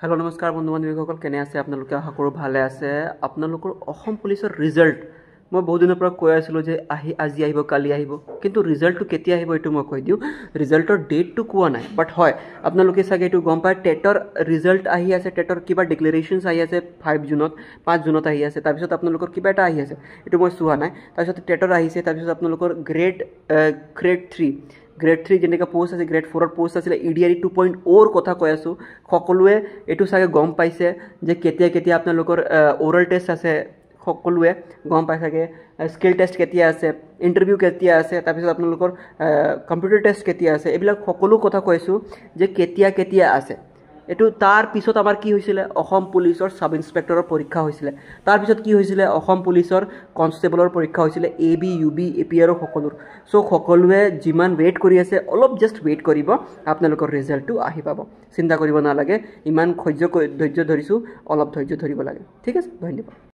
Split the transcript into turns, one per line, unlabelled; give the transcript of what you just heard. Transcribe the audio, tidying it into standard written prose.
Hello' নমস্কাৰ বন্ধু বান্ধৱীসকল, কেনে আছে আপোনালোকে? আশা কৰোঁ ভালে আছে। আপোনালোকৰ অসম পুলিচৰ ৰিজাল্ট মই বহুত দিনৰ পৰা কৈ আছিলোঁ যে আজি আহিব, কালি আহিব, কিন্তু ৰিজাল্টটো কেতিয়া আহিব এইটো মই কৈ দিওঁ। ৰিজাল্টৰ ডেটটো কোৱা নাই, বাট হয় আপোনালোকে চাগে এইটো গম পায়। টেটৰ ৰিজাল্ট আহি আছে, টেটৰ কিবা ডিক্লেৰেশ্যনছ আহি আছে 5 জুনত আহি আছে। তাৰপিছত আপোনালোকৰ কিবা এটা আহি আছে, এইটো মই চোৱা নাই। তাৰপিছত টেটৰ আহিছে, তাৰপিছত আপোনালোকৰ গ্ৰেড 3 যেনেকৈ পোষ্ট আছে, গ্ৰেড 4ৰ পোষ্ট আছিলে। EDRE 2.0ৰ কথা কৈ আছোঁ। সকলোৱে এইটো চাগে গম পাইছে যে কেতিয়া আপোনালোকৰ অ'ৰেল টেষ্ট আছে, সকলোৱে গম পাই চাগে। স্কিল টেষ্ট কেতিয়া আছে, ইণ্টাৰভিউ কেতিয়া আছে, তাৰপিছত আপোনালোকৰ কম্পিউটাৰ টেষ্ট কেতিয়া আছে, এইবিলাক সকলো কথা কৈছোঁ যে কেতিয়া আছে। এইটো তাৰ পিছত আমাৰ কি হৈছিলে, অসম পুলিচৰ ছাব ইন্সপেক্টৰৰ পৰীক্ষা হৈছিলে। তাৰপিছত কি হৈছিলে, অসম পুলিচৰ কনষ্টেবলৰ পৰীক্ষা হৈছিলে, AB UB APR সকলোৰ। চ' সকলোৱে যিমান ৱেইট কৰি আছে, অলপ জাষ্ট ৱেইট কৰিব, আপোনালোকৰ ৰিজাল্টটো আহি পাব। চিন্তা কৰিব নালাগে, ইমান ধৈৰ্য ধৰিছোঁ, অলপ ধৈৰ্য ধৰিব লাগে। ঠিক আছে, ধন্যবাদ।